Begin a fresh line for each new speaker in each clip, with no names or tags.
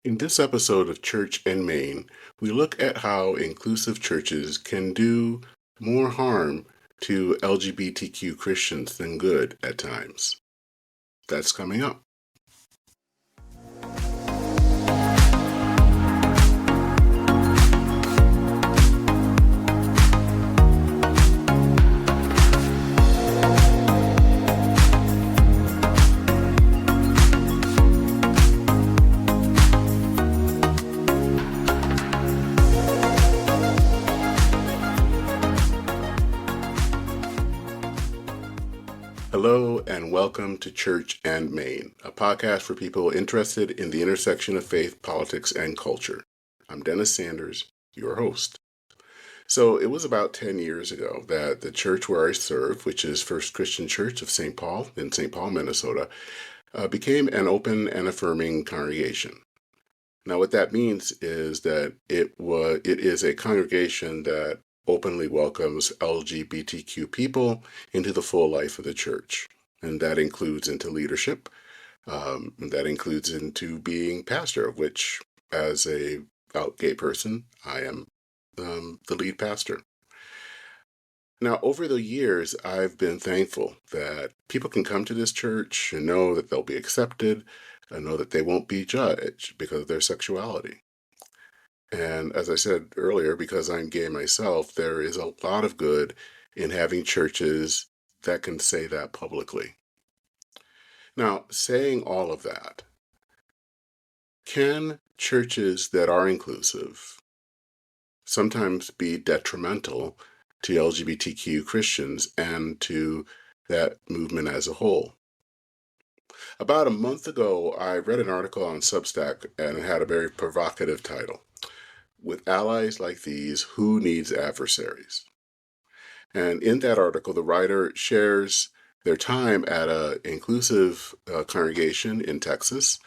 In this episode of Church and Main, we look at how inclusive churches can do more harm to LGBTQ Christians than good at times. That's coming up. Hello and welcome to Church and Main, a podcast for people interested in the intersection of faith, politics, and culture. I'm Dennis Sanders, your host. So it was about 10 years ago that the church where I serve, which is First Christian Church of St. Paul in St. Paul, Minnesota, became an open and affirming congregation. Now, what that means is that it is a congregation that openly welcomes LGBTQ people into the full life of the church. And that includes into leadership. That includes into being pastor, of which, as a out gay person, I am the lead pastor. Now, over the years, I've been thankful that people can come to this church and know that they'll be accepted and know that they won't be judged because of their sexuality. And as I said earlier, because I'm gay myself, there is a lot of good in having churches that can say that publicly. Now, saying all of that, can churches that are inclusive sometimes be detrimental to LGBTQ Christians and to that movement as a whole? About a month ago, I read an article on Substack and it had a very provocative title. With allies like these, who needs adversaries? And in that article, the writer shares their time at an inclusive congregation in Texas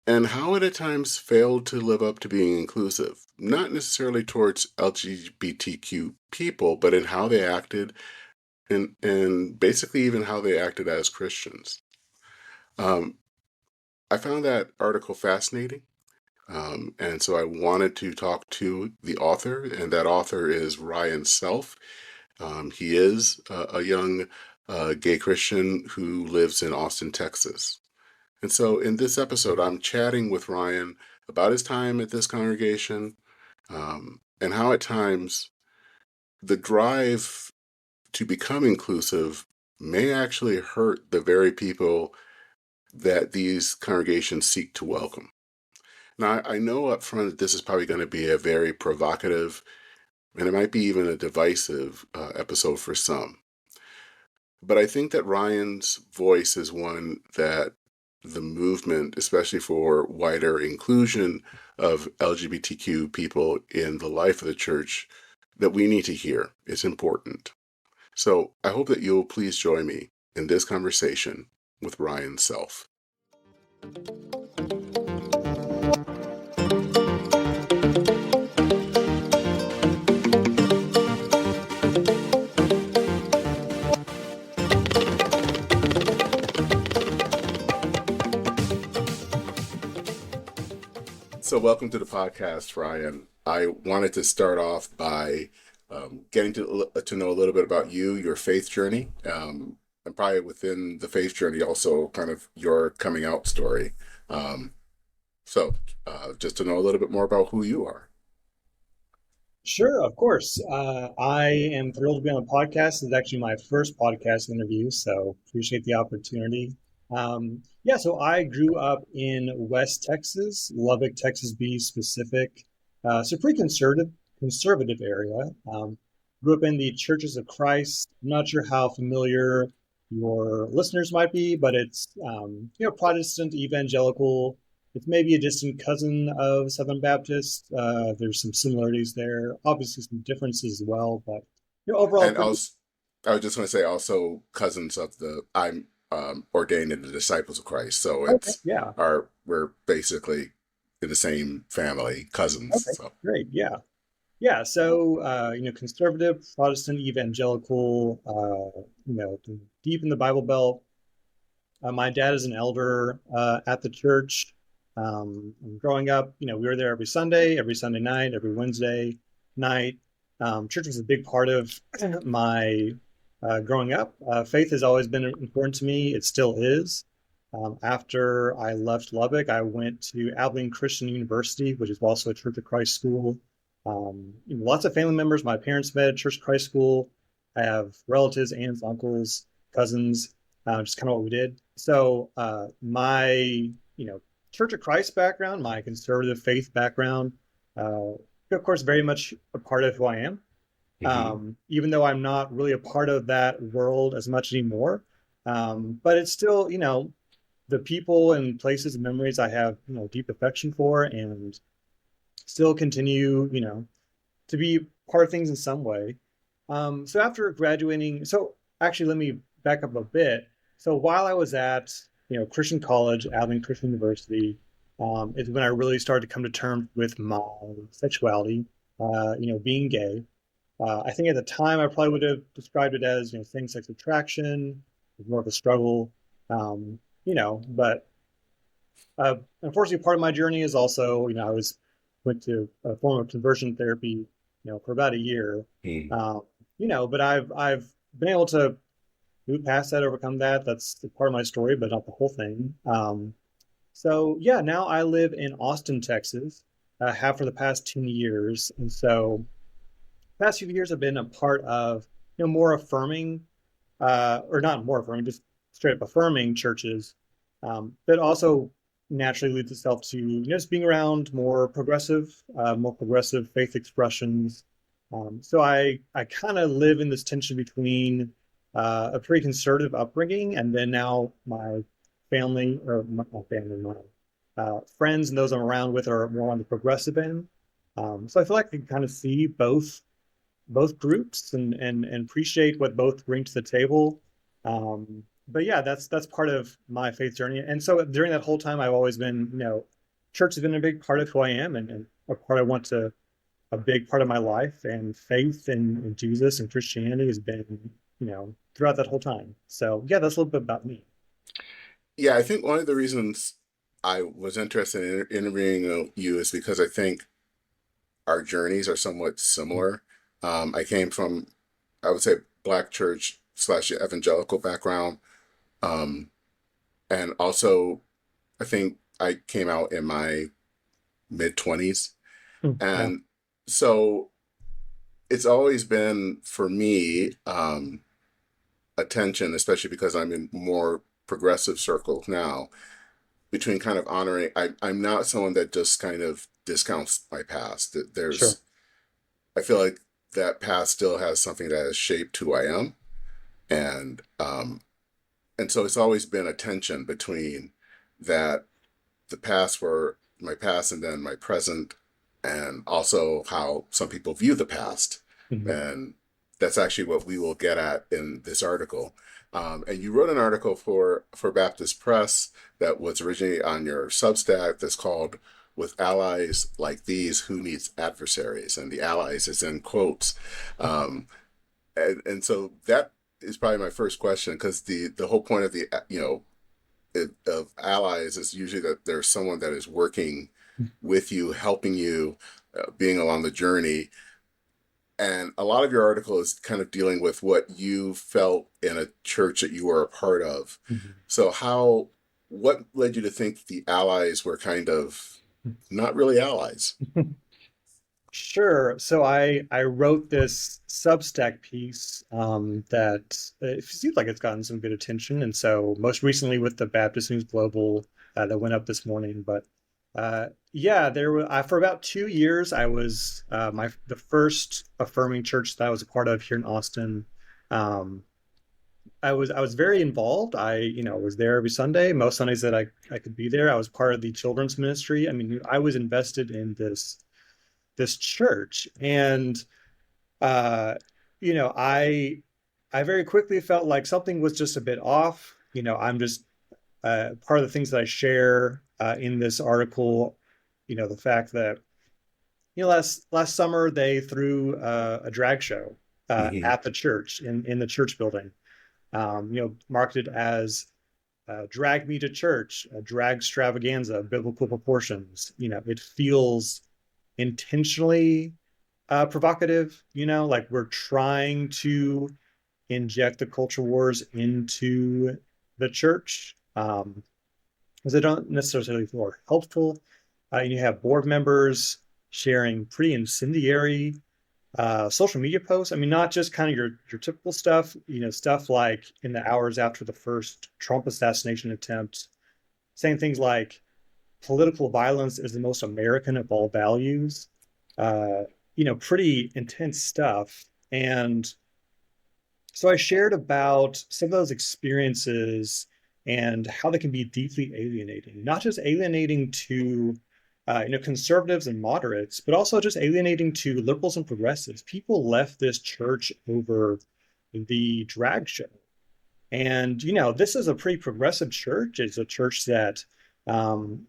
and how it at times failed to live up to being inclusive, not necessarily towards LGBTQ people, but in how they acted and basically even how they acted as Christians. I found that article fascinating. And so I wanted to talk to the author, and that author is Ryan Self. He is a young gay Christian who lives in Austin, Texas. And so in this episode, I'm chatting with Ryan about his time at this congregation and how at times the drive to become inclusive may actually hurt the very people that these congregations seek to welcome. Now, I know up front that this is probably going to be a very provocative and it might be even a divisive episode for some. But I think that Ryan's voice is one that the movement, especially for wider inclusion of LGBTQ people in the life of the church, that we need to hear. It's important. So I hope that you'll please join me in this conversation with Ryan Self. So welcome to the podcast, Ryan. I wanted to start off by getting to know a little bit about you, your faith journey, and probably within the faith journey also kind of your coming out story. Um, so just to know a little bit more about who you are.
Sure, of course. I am thrilled to be on the podcast. It's actually my first podcast interview, so appreciate the opportunity. So I grew up in West Texas, Lubbock, Texas, be specific. So pretty conservative area. Grew up in the Churches of Christ. I'm not sure how familiar your listeners might be, but it's Protestant evangelical. It's maybe a distant cousin of Southern Baptist. There's some similarities there, obviously some differences as well, but overall
And
pretty.
also, I was just going to say also cousins of I'm ordained in the Disciples of Christ. So
Okay, yeah.
we're basically in the same family, cousins.
Okay,
So.
great. Yeah. Yeah. So, conservative, Protestant, evangelical, deep in the Bible Belt. My dad is an elder at the church. Growing up, we were there every Sunday, every Sunday night, every Wednesday night. Church was a big part of my growing up. Faith has always been important to me. It still is. After I left Lubbock, I went to Abilene Christian University, which is also a Church of Christ school. Lots of family members. My parents met at Church of Christ school. I have relatives, aunts, uncles, cousins, just kind of what we did. So my, Church of Christ background, my conservative faith background, of course, very much a part of who I am.
Mm-hmm.
Even though I'm not really a part of that world as much anymore. But it's still, the people and places and memories I have, deep affection for and still continue, to be part of things in some way. So after graduating, so actually, let me back up a bit. So while I was at, Christian college, Abilene Christian University, is when I really started to come to terms with my sexuality, being gay. I think at the time I probably would have described it as, same-sex attraction, more of a struggle, but unfortunately, part of my journey is also, I went to a form of conversion therapy, for about a year,
Mm.
um, but I've been able to move past that, overcome that. That's part of my story, but not the whole thing. So yeah, now I live in Austin, Texas. I have for the past 2 years, and so the past few years have been a part of, more affirming, or not more affirming, just straight up affirming churches, that also naturally leads itself to, just being around more progressive faith expressions. So I kind of live in this tension between a pretty conservative upbringing and then now my family, or my family, my friends and those I'm around with are more on the progressive end. So I feel like I can kind of see both groups and appreciate what both bring to the table. But yeah, that's part of my faith journey. And so during that whole time, I've always been, church has been a big part of who I am and a big part of my life. And faith in Jesus and Christianity has been, throughout that whole time. So yeah, that's a little bit about me.
Yeah, I think one of the reasons I was interested in interviewing you is because I think our journeys are somewhat similar. I came from, I would say, Black church slash evangelical background. Um, and also, I think I came out in my mid 20s.
Yeah,
And so it's always been for me a tension, especially because I'm in more progressive circles now, between kind of honoring. I'm not someone that just kind of discounts my past.
sure.
I feel like that past still has something that has shaped who I am. And and so it's always been a tension between that the past were my past and then my present, and also how some people view the past.
Mhm.
And that's actually what we will get at in this article. And you wrote an article for Baptist Press that was originally on your Substack that's called "With Allies Like These, Who Needs Adversaries?" And the allies is in quotes. Um, and so that is probably my first question, because the whole point of the of allies is usually that there's someone that is working with you, helping you, being along the journey. And a lot of your article is kind of dealing with what you felt in a church that you were a part of.
Mhm.
So what led you to think the allies were kind of not really allies?
Sure. So I wrote this Substack piece that it seems like it's gotten some good attention, and so most recently with the Baptist News Global that went up this morning. But yeah, there were for about 2 years I was the first affirming church that I was a part of here in Austin. Um, I was very involved. I was there every Sunday, most Sundays that I could be there. I was part of the children's ministry. I mean, I was invested in this church and uh you know I very quickly felt like something was just a bit off. I'm just part of the things that I share in this article, the fact that last summer they threw a drag show
Hmm.
at the church in the church building, marketed as Drag Me to Church, Drag Extravaganza, Biblical Proportions. It feels intentionally provocative, like we're trying to inject the culture wars into the church, because they don't necessarily feel helpful. You have board members sharing pretty incendiary social media posts. I mean, not just kind of your typical stuff, stuff like in the hours after the first Trump assassination attempt, saying things like political violence is the most American of all values. Uh, Pretty intense stuff. And so I shared about some of those experiences and how they can be deeply alienating, not just alienating to conservatives and moderates, but also just alienating to liberals and progressives. People left this church over the drag show. And, this is a pretty progressive church. It's a church that, um,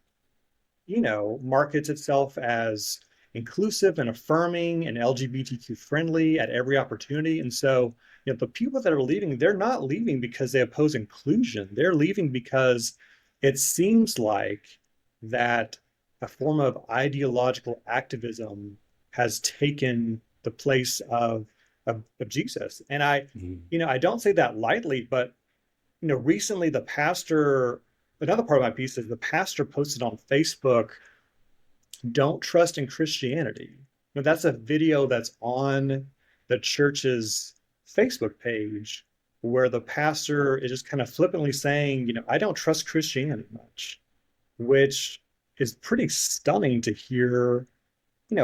markets itself as inclusive and affirming and LGBTQ friendly at every opportunity. And so, the people that are leaving, they're not leaving because they oppose inclusion. They're leaving because it seems like that a form of ideological activism has taken the place of Jesus. And I don't say that lightly, but recently the pastor, another part of my piece is the pastor posted on Facebook, "Don't trust in Christianity." That's a video that's on the church's Facebook page where the pastor is just kind of flippantly saying, "I don't trust Christianity much," which is pretty stunning to hear,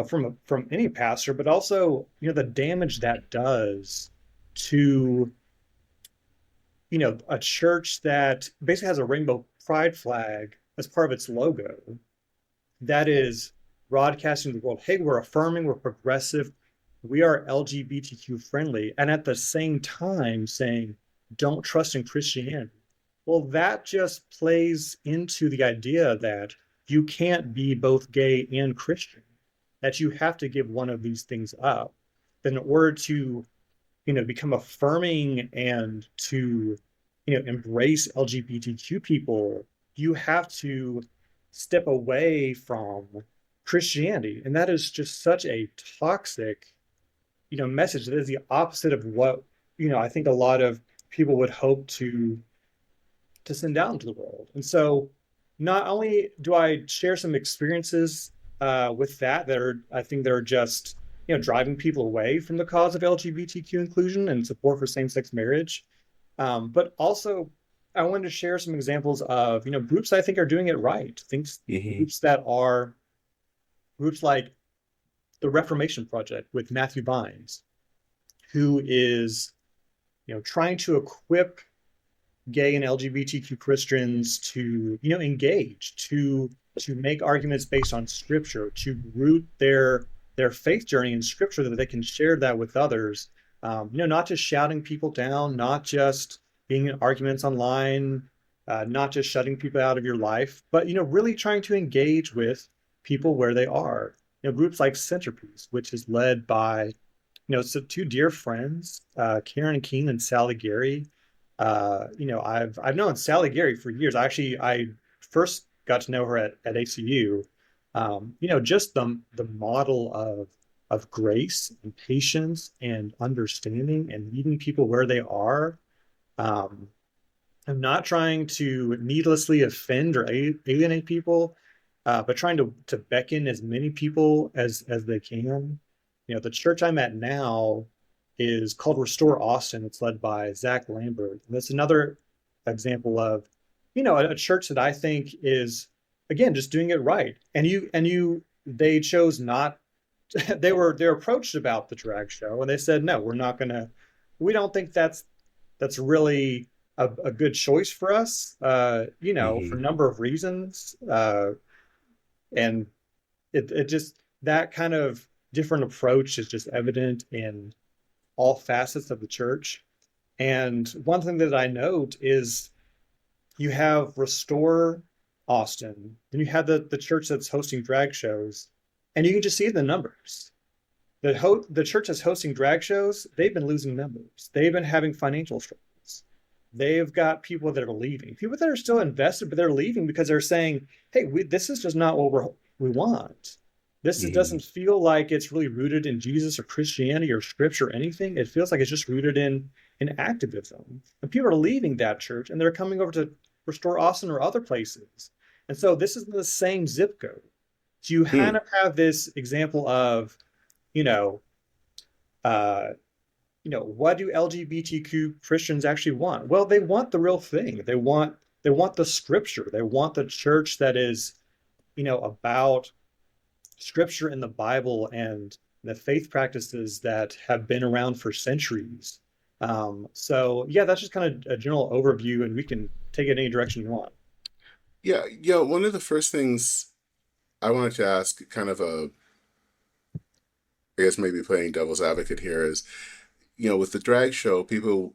from any pastor, but also, the damage that does to, a church that basically has a rainbow pride flag as part of its logo that is broadcasting to the world, hey, we're affirming, we're progressive, we are LGBTQ friendly, and at the same time saying, don't trust in Christianity. Well, that just plays into the idea that you can't be both gay and Christian, that you have to give one of these things up. Then in order to, become affirming and to, embrace LGBTQ people, you have to step away from Christianity. And that is just such a toxic, message. That is the opposite of what, I think a lot of people would hope to send out into the world. And so not only do I share some experiences with that are, I think they're just, driving people away from the cause of LGBTQ inclusion and support for same-sex marriage, but also I wanted to share some examples of, groups I think are doing it right. Things, groups that are groups like the Reformation Project with Matthew Vines, who is, trying to equip gay and LGBTQ Christians to, engage, to make arguments based on scripture, to root their faith journey in scripture, that they can share that with others. Not just shouting people down, not just being in arguments online, not just shutting people out of your life, but, really trying to engage with people where they are. Groups like Centerpiece, which is led by, so two dear friends, Karen Keene and Sally Gary. I've known Sally Gary for years. I first got to know her at ACU. Just the model of grace and patience and understanding and meeting people where they are. I'm not trying to needlessly offend or alienate people, but trying to beckon as many people as they can. The church I'm at now is called Restore Austin. It's led by Zach Lambert. And that's another example of, a church that I think is, again, just doing it right. They chose not, they're approached about the drag show and they said, no, we don't think that's really a good choice for us, for a number of reasons. And it just, that kind of different approach is just evident in all facets of the church. And one thing that I note is you have Restore Austin, then you have the church that's hosting drag shows, and you can just see the numbers. The church that's hosting drag shows, they've been losing members. They've been having financial struggles. they've got people that are leaving, people that are still invested, but they're leaving because they're saying, hey, this is just not what we want.
Hmm.
Doesn't feel like it's really rooted in Jesus or Christianity or scripture or anything. It feels like it's just rooted in activism. And people are leaving that church and they're coming over to Restore Austin or other places. And so this is the same zip code. So you kind
Hmm.
of have this example of, you know, uh, what do LGBTQ Christians actually want? Well, they want the real thing. They want the scripture. They want the church that is, about scripture in the Bible and the faith practices that have been around for centuries. So yeah, that's just kind of a general overview, and we can take it any direction you want.
Yeah, yeah. One of the first things I wanted to ask, kind of I guess maybe playing devil's advocate here, is, with the drag show, people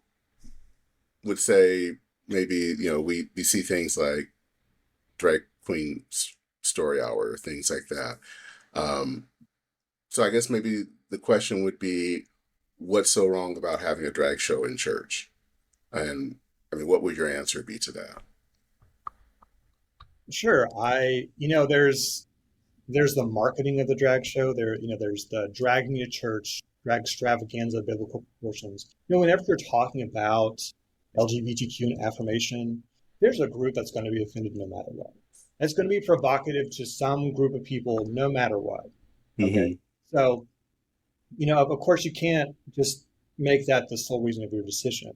would say maybe, we see things like drag queen story hour, things like that. Um, so I guess maybe the question would be, what's so wrong about having a drag show in church? And I mean, what would your answer be to that?
Sure, there's the marketing of the drag show. There's the dragging to church, drag extravaganza, biblical proportions. Whenever you're talking about LGBTQ and affirmation, there's a group that's going to be offended no matter what. It's going to be provocative to some group of people no matter what. Okay.
Hmm.
So, of course, you can't just make that the sole reason of your decision.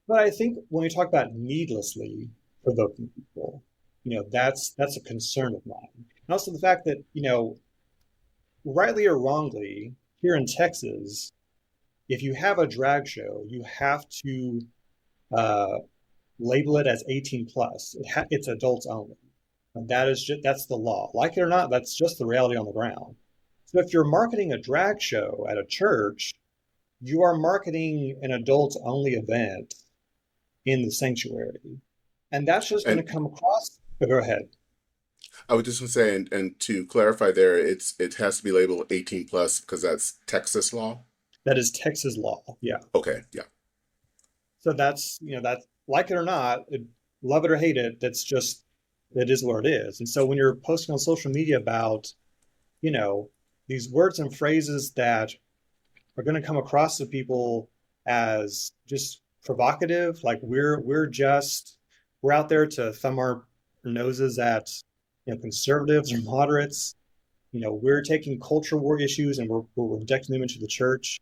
But I think when we talk about needlessly provoking people, that's a concern of mine. And also the fact that, rightly or wrongly, here in Texas, if you have a drag show, you have to uh, label it as 18 plus. It's adults only. And that's the law. Like it or not, that's just the reality on the ground. So if you're marketing a drag show at a church, you are marketing an adults only event in the sanctuary. And that's just going
And
to come across. Go ahead.
I was just going to say, and to clarify there, it has to be labeled 18 plus because that's Texas law.
That is Texas law. Yeah.
Okay, yeah.
So that's like it or not, love it or hate it, it is what it is. And so when you're posting on social media about, you know, these words and phrases that are going to come across to people as just provocative, like we're out there to thumb our noses at, conservatives or moderates. We're taking culture war issues and we're injecting them into the church.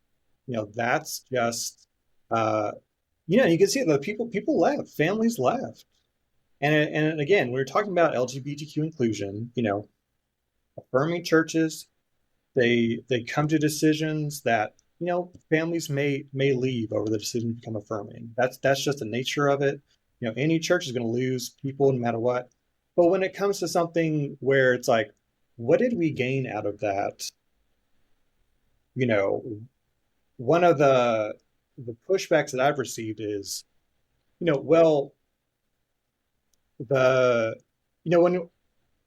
That's just you can see it. The people left, families left, and again, we we're talking about LGBTQ inclusion. Affirming churches, they come to decisions that families may leave over the decision to become affirming. That's just the nature of it. Any church is going to lose people no matter what. But when it comes to something where it's like, what did we gain out of that? You know, one of the pushbacks that I've received is, well, the when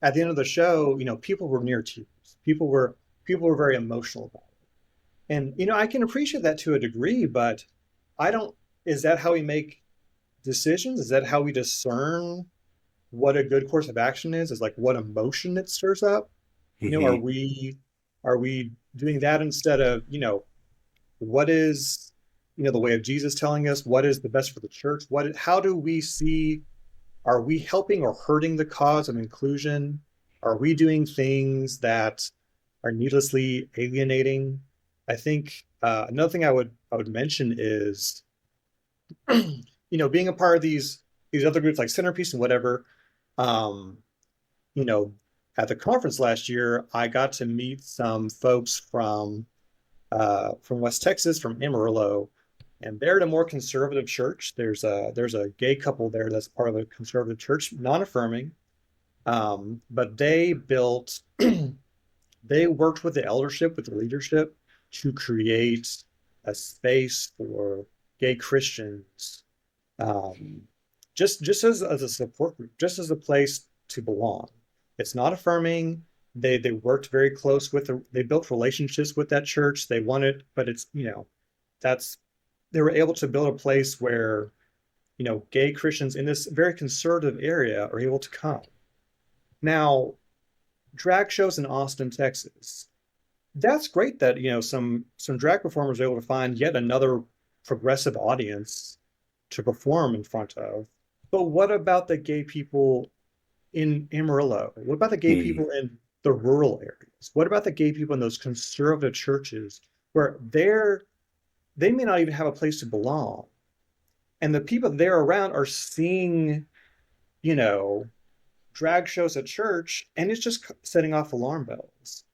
at the end of the show, people were near tears. People were very emotional about it. And I can appreciate that to a degree, but I don't is that how we make decisions? Is that how we discern what a good course of action is? Is like what emotion it stirs up? Are
Hmm.
we doing that instead of, what is the way of Jesus telling us what is the best for the church? How do we see, are we helping or hurting the cause of inclusion? Are we doing things that are needlessly alienating? I think another thing I would mention is being a part of these other groups like Centerpiece and whatever. Um, you know, at the conference last year, I got to meet some folks from West Texas, from Amarillo, and they're at a more conservative church. There's a gay couple there that's part of a conservative church, non-affirming, but they worked with the eldership, with the leadership, to create a space for gay Christians, um, just as a support group, just as a place to belong. It's not affirming. They worked very close with they built relationships with that church. They wanted, but it's that's they were able to build a place where gay Christians in this very conservative area are able to come. Now, drag shows in Austin, Texas. That's great that, some drag performers are able to find yet another progressive audience to perform in front of. But what about the gay people in Amarillo? What about the gay
Hmm.
people in the rural areas? What about the gay people in those conservative churches where they may not even have a place to belong? And the people they're around are seeing, you know, drag shows at church, and it's just setting off alarm bells.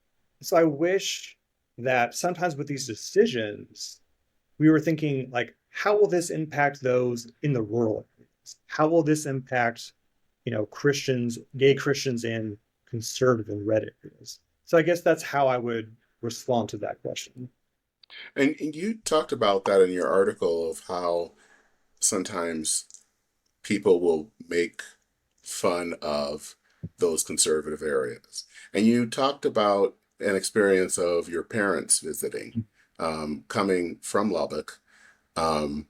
So I wish that sometimes with these decisions, we were thinking like, how will this impact those in the rural areas? How will this impact, Christians, gay Christians in conservative and red areas? So I guess that's how I would respond to that question.
And you talked about that in your article of how sometimes people will make fun of those conservative areas. And you talked about an experience of your parents visiting, coming from Lubbock, um,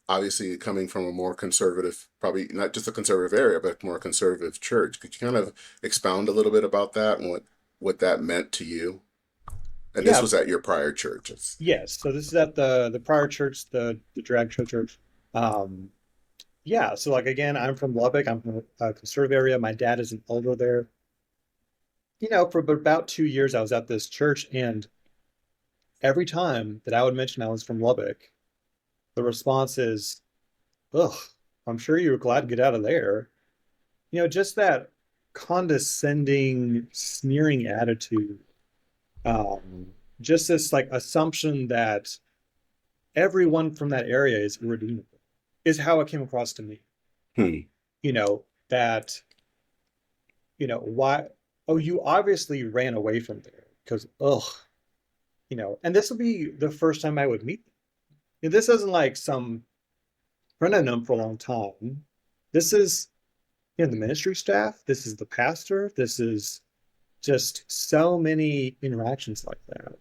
obviously coming from a more conservative, probably not just a conservative area, but more conservative church. Could you kind of expound a little bit about that and what that meant to you? And this
Yeah,
was at your prior churches.
yes. So this is at the prior church, the drag show church. Um, yeah, so like again, I'm from Lubbock. I'm from a conservative area. My dad is an elder there. For about 2 years, I was at this church, and every time that I would mention I was from Lubbock, the response is, "Ugh, I'm sure you were glad to get out of there." Just that condescending, sneering attitude. Just this like assumption that everyone from that area is irredeemable is how it came across to me.
Hmm.
That, why, oh, you obviously ran away from there because, ugh, and this will be the first time I would meet them. This isn't like some friend I've known for a long time. This is, the ministry staff. This is the pastor. This is just so many interactions like that.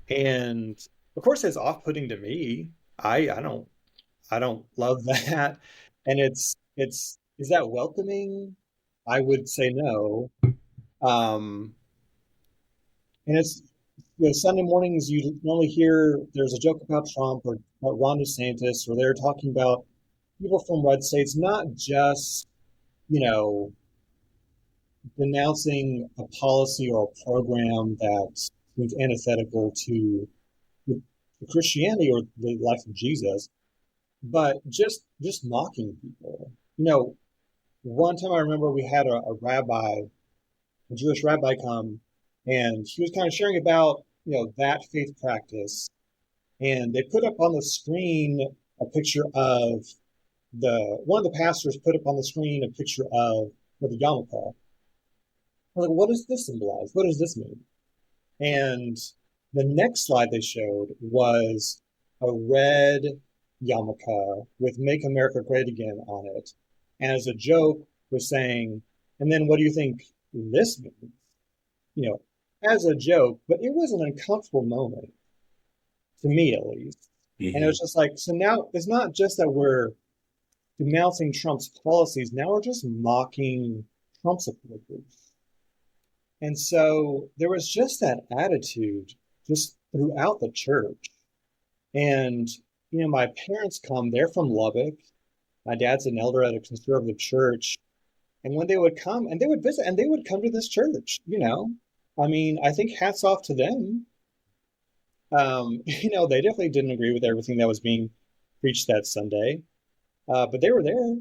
And of course, it's off-putting to me. I don't love that. And it's is that welcoming? I would say no. Um, and it's Sunday mornings you normally hear there's a joke about Trump or about Ron DeSantis, or they're talking about people from red states, not just you know denouncing a policy or a program that seems antithetical to Christianity or the life of Jesus, but just mocking people. One time I remember we had a rabbi, a Jewish rabbi, come, and he was kind of sharing about that faith practice, and they put up on the screen a picture of the one of the pastors put up on the screen a picture of the yarmulke. I was like, what does this symbolize? What does this mean? And the next slide they showed was a red yarmulke with "Make America Great Again" on it, and as a joke was saying, and then what do you think this means? You know, as a joke, but it was an uncomfortable moment to me at least. And it
Hmm.
was just like, so now it's not just that we're denouncing Trump's policies, now we're just mocking Trump supporters. And so there was just that attitude just throughout the church. And, my parents come, they're from Lubbock. My dad's an elder at a conservative church. And when they would come and they would visit and they would come to this church. I mean, I think hats off to them. They definitely didn't agree with everything that was being preached that Sunday, but they were there.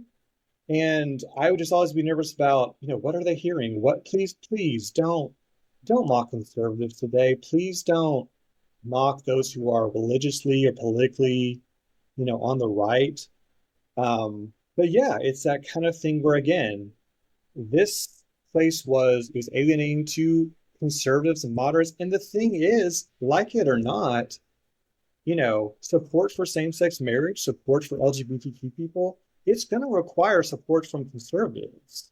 And I would just always be nervous about, what are they hearing? What, please don't mock conservatives today. Please don't mock those who are religiously or politically, on the right. But yeah, it's that kind of thing where again, this place was alienating to conservatives and moderates. And the thing is, like it or not, support for same-sex marriage, support for LGBTQ people, it's going to require support from conservatives.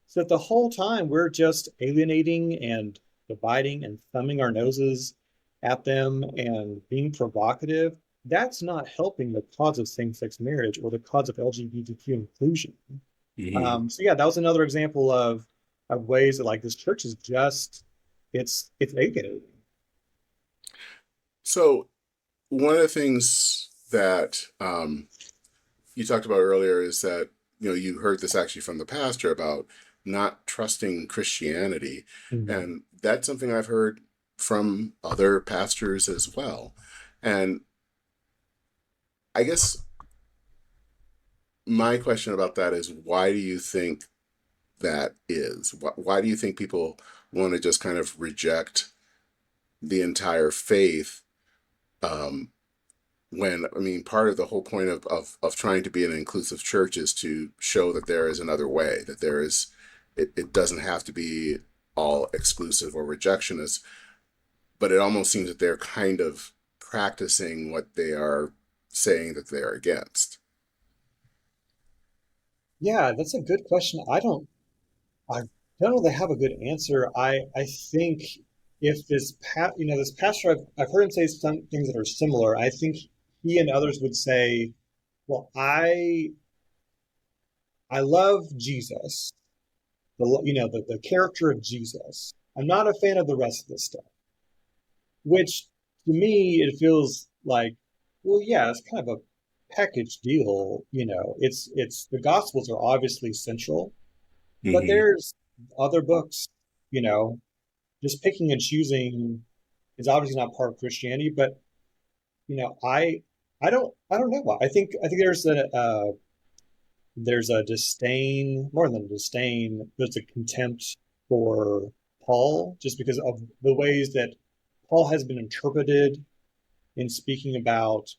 So that the whole time we're just alienating and dividing and thumbing our noses at them and being provocative, that's not helping the cause of same-sex marriage or the cause of LGBTQ inclusion.
Hmm.
So yeah, that was another example of ways that like this church is just it's alienating.
So one of the things that you talked about earlier is that you heard this actually from the pastor about not trusting Christianity,
Mhm.
and that's something I've heard from other pastors as well. And I guess my question about that is, why do you think that is? Why do you think people want to just kind of reject the entire faith? Um, when I mean, part of the whole point of trying to be an inclusive church is to show that there is another way, that there is, it doesn't have to be all exclusive or rejectionist, but it almost seems that they're kind of practicing what they are saying that they are against.
Yeah, that's a good question. I don't know they have a good answer. I think if this pastor, I've heard him say some things that are similar. I think he and others would say, well, I love Jesus, the character of Jesus. I'm not a fan of the rest of this stuff, which to me it feels like, well, yeah, it's kind of a package deal. It's the Gospels are obviously central, but
Hmm.
there's other books, you know, just picking and choosing is obviously not part of Christianity. But you know, I don't know why. I think there's a disdain, more than a disdain. There's a contempt for Paul, just because of the ways that Paul has been interpreted in speaking about,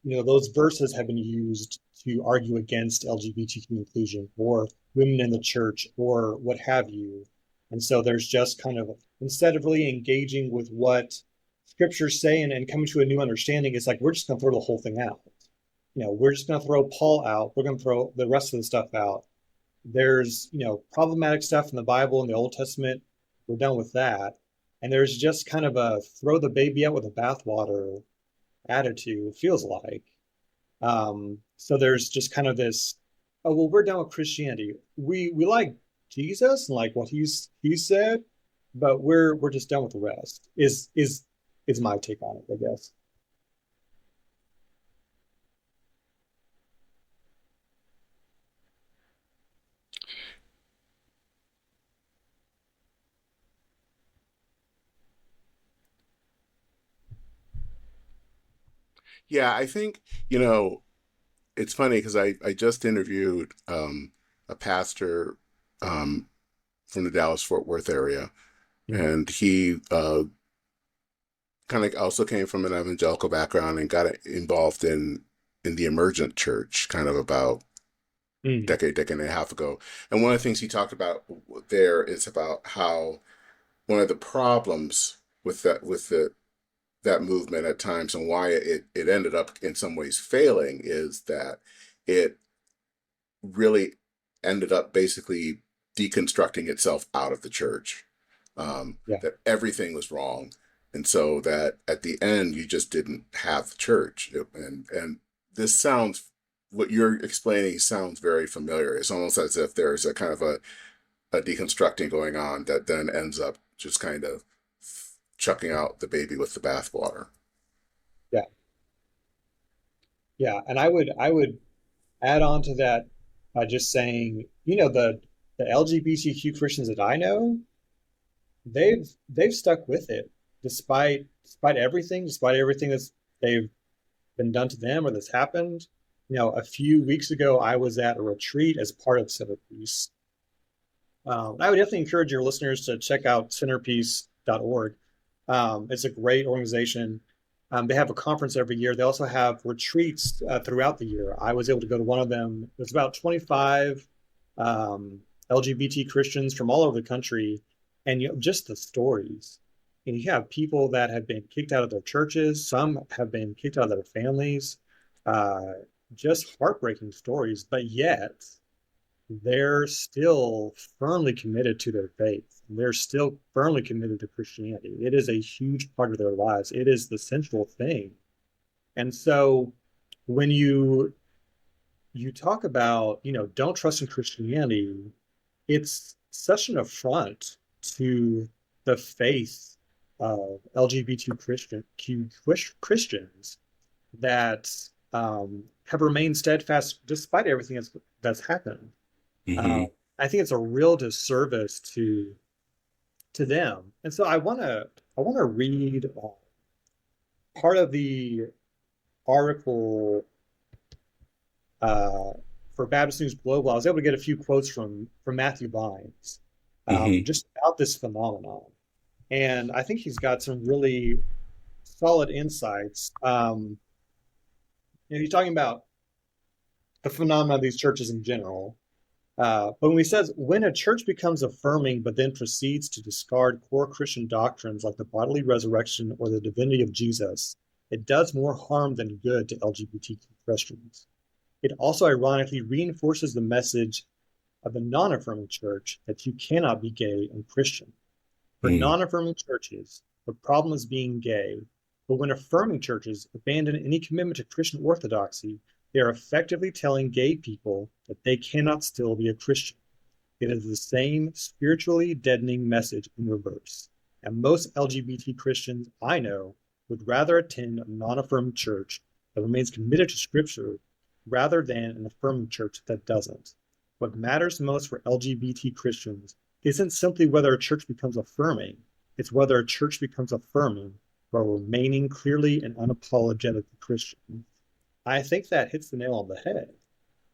those verses have been used to argue against LGBTQ inclusion or women in the church or what have you. And so there's just kind of, instead of really engaging with what scriptures say and coming to a new understanding, it's like we're just going to throw the whole thing out. We're just going to throw Paul out. We're going to throw the rest of the stuff out. There's, problematic stuff in the Bible and the Old Testament. We're done with that. And there's just kind of a throw the baby out with the bathwater attitude, it feels like. So there's just kind of this, oh well, we're done with Christianity. We like Jesus and like what he said, but we're just done with the rest. Is my take on it, I guess.
Yeah, I think, you know, it's funny because I just interviewed a pastor um, from the Dallas Fort Worth area,
Mm,
and he kind of also came from an evangelical background and got involved in the emergent church kind of about
mm,
decade and a half ago. And one of the things he talked about there is about how one of the problems with that movement at times and why it ended up in some ways failing is that it really ended up basically deconstructing itself out of the church.
yeah,
That everything was wrong, and so that at the end you just didn't have the church. And this sounds, what you're explaining sounds very familiar. It's almost as if there's a kind of a deconstructing going on that then ends up just kind of chucking out the baby with the bathwater.
yeah, yeah. And I would add on to that by just saying, the LGBTQ Christians that I know, they've stuck with it despite everything that's they've been done to them or that's happened. A few weeks ago, I was at a retreat as part of Centerpiece. I would definitely encourage your listeners to check out centerpiece.org. It's a great organization. They have a conference every year. They also have retreats throughout the year. I was able to go to one of them. There's about 25 um, LGBT Christians from all over the country, and just the stories. And you have people that have been kicked out of their churches. Some have been kicked out of their families. Uh, just heartbreaking stories, but yet they're still firmly committed to their faith. They're still firmly committed to Christianity. It is a huge part of their lives. It is the central thing. And so when you talk about, don't trust in Christianity, it's such an affront to the faith of LGBT Christians that have remained steadfast despite everything that's happened.
Hmm.
Um, I think it's a real disservice to them. And so I want to read part of the article uh, for Baptist News Global. I was able to get a few quotes from Matthew Vines
Hmm.
just about this phenomenon, and I think he's got some really solid insights. He's talking about the phenomenon of these churches in general. But when he says, when a church becomes affirming but then proceeds to discard core Christian doctrines like the bodily resurrection or the divinity of Jesus, it does more harm than good to LGBTQ Christians. It also ironically reinforces the message of the non affirming church that you cannot be gay and Christian. For
Mm.
non affirming churches, the problem is being gay, but when affirming churches abandon any commitment to Christian orthodoxy, they are effectively telling gay people that they cannot still be a Christian. It is the same spiritually deadening message in reverse. And most LGBT Christians I know would rather attend a non affirming church that remains committed to Scripture rather than an affirming church that doesn't. What matters most for LGBT Christians isn't simply whether a church becomes affirming, it's whether a church becomes affirming while remaining clearly and unapologetically Christian. I think that hits the nail on the head.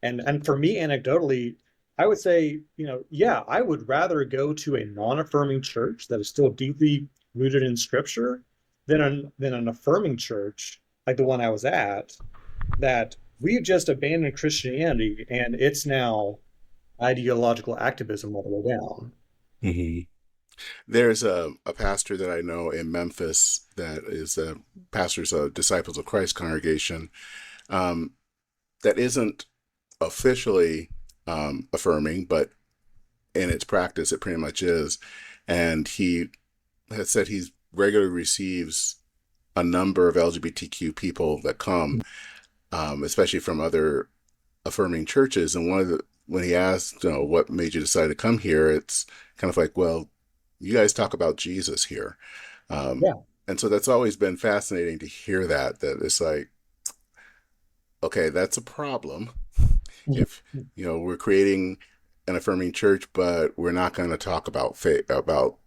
And for me, anecdotally, I would say, yeah, I would rather go to a non-affirming church that is still deeply rooted in scripture than an affirming church like the one I was at, that we've just abandoned Christianity and it's now ideological activism all the way down.
Hmm. There's a pastor that I know in Memphis that is a pastor's a Disciples of Christ congregation um, that isn't officially affirming, but in its practice, it pretty much is. And he has said he regularly receives a number of LGBTQ people that come, especially from other affirming churches. And when he asked, what made you decide to come here, it's kind of like, well, you guys talk about Jesus here. Um,
Yeah.
and so that's always been fascinating to hear that it's like, okay, that's a problem. If, we're creating an affirming church, but we're not going to talk about about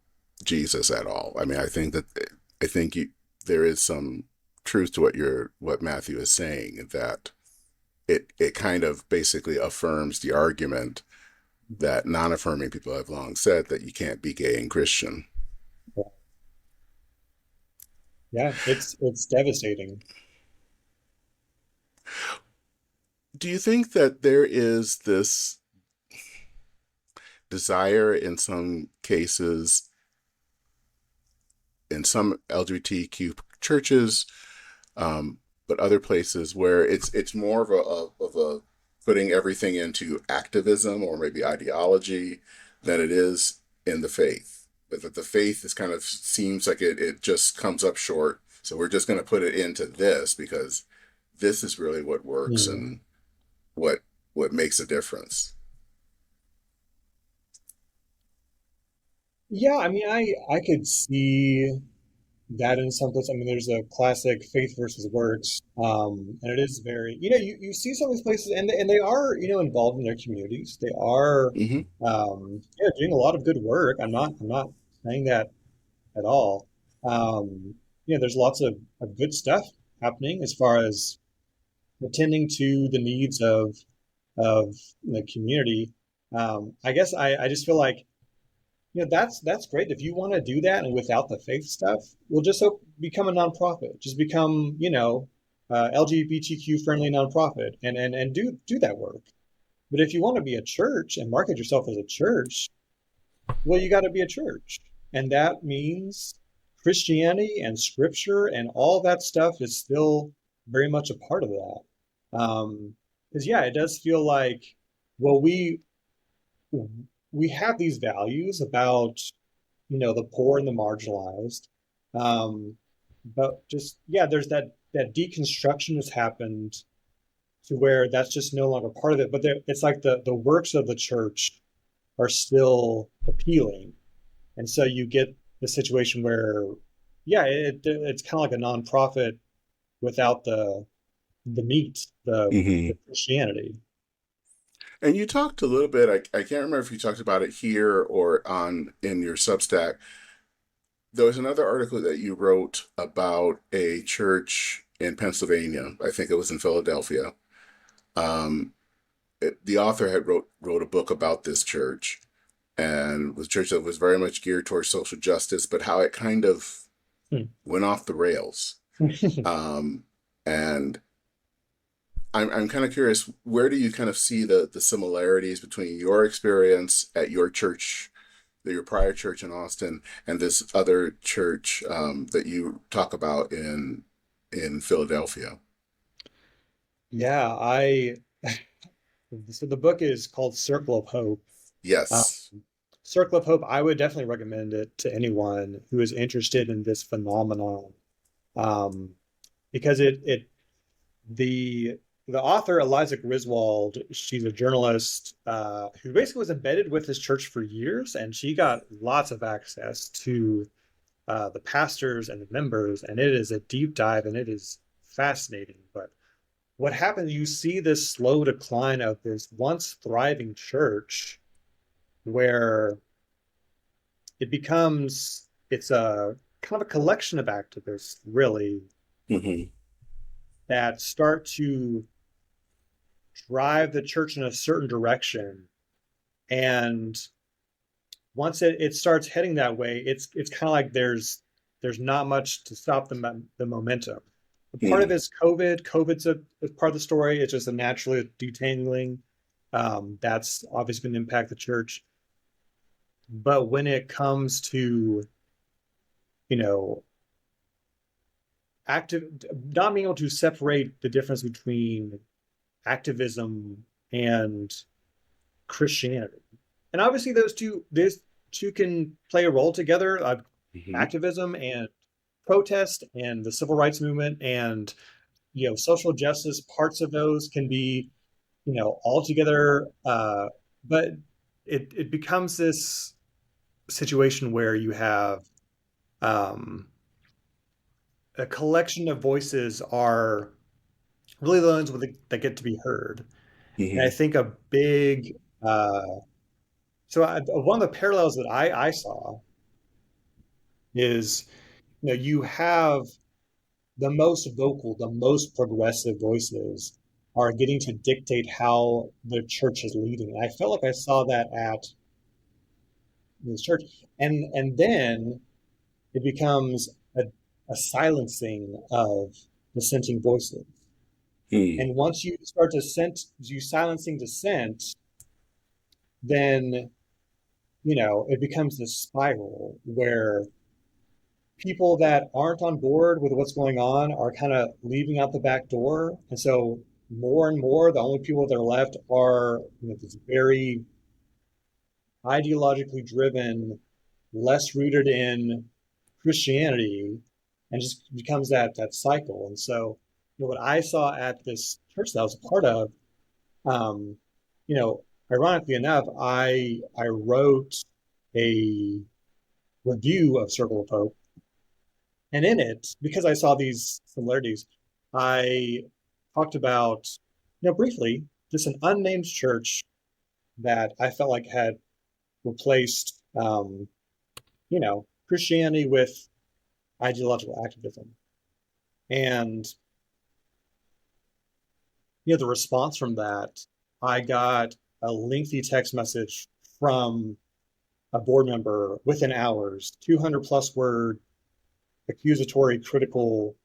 Jesus at all. I mean, I think there is some truth to what Matthew is saying, that it kind of basically affirms the argument that non-affirming people have long said, that you can't be gay and Christian.
Yeah, it's devastating.
Do you think that there is this desire in some cases, in some LGBTQ churches, but other places where it's more of a putting everything into activism or maybe ideology than it is in the faith? But that the faith is kind of seems like it just comes up short. So we're just going to put it into this because this is really what works
Hmm.
and what what makes a difference.
Yeah, I mean, I could see that in some place. I mean, there's a classic faith versus works, and it is very, you see some of these places, and they are, involved in their communities. They are,
Hmm.
doing a lot of good work. I'm not saying that at all. There's lots of good stuff happening as far as attending to the needs of the community. I guess I just feel like that's great if you want to do that, and without the faith stuff, we'll just become a nonprofit. Just become LGBTQ friendly nonprofit, and do that work. But if you want to be a church and market yourself as a church, well, you got to be a church, and that means Christianity and Scripture and all that stuff is still very much a part of that. Because yeah, it does feel like, well, we have these values about the poor and the marginalized, but just yeah, there's that deconstruction has happened to where that's just no longer part of it. But it's like the works of the church are still appealing, and so you get the situation where, yeah, it's kind of like a nonprofit without the meat,
Hmm.
the Christianity.
And you talked a little bit, I can't remember if you talked about it here or on in your Substack. There was another article that you wrote about a church in Pennsylvania. I think it was in Philadelphia. Um, the author had wrote a book about this church, and the church that was very much geared towards social justice, but how it kind of went off the rails. Um, and I'm kind of curious, where do you kind of see the similarities between your experience at your church, your prior church in Austin, and this other church that you talk about in Philadelphia?
Yeah, I so the book is called Circle of Hope. Uh,
Yes.
Circle of Hope, I would definitely recommend it to anyone who is interested in this phenomenon, um, because the the author Eliza Griswold, she's a journalist who basically was embedded with this church for years, and she got lots of access to the pastors and the members, and it is a deep dive, and it is fascinating. But what happens? You see this slow decline of this once thriving church, where it's a kind of a collection of activists, really,
Hmm.
that start to drive the church in a certain direction. And once it starts heading that way, it's kind of like there's not much to stop the momentum. Part of
Hmm.
it's COVID. COVID's a part of the story. It's just a naturally detangling. That's obviously going to impact the church. But when it comes to, you know, active, not being able to separate the difference between activism and Christianity, and obviously those two can play a role together.
Hmm.
Activism and protest and the civil rights movement and social justice, parts of those can be all together, but it becomes this situation where you have um, a collection of voices are really the ones that get to be heard. And I
Hmm.
think a big one of the parallels that I saw is you have the most vocal, the most progressive voices are getting to dictate how the church is leading. And I felt like I saw that at this church, and then it becomes a silencing of dissenting voices.
Hmm.
And once you start you silencing dissent, then it becomes this spiral where people that aren't on board with what's going on are kind of leaving out the back door. And so more and more, the only people that are left are these very ideologically driven, less rooted in Christianity, and just becomes that cycle. And so, what I saw at this church that I was a part of, um, you know, ironically enough, I wrote a review of Circle of Hope, and in it, because I saw these similarities, I talked about, briefly, just an unnamed church that I felt like had replaced, Christianity with ideological activism. And, the response from that, I got a lengthy text message from a board member within hours, 200 plus word accusatory, critical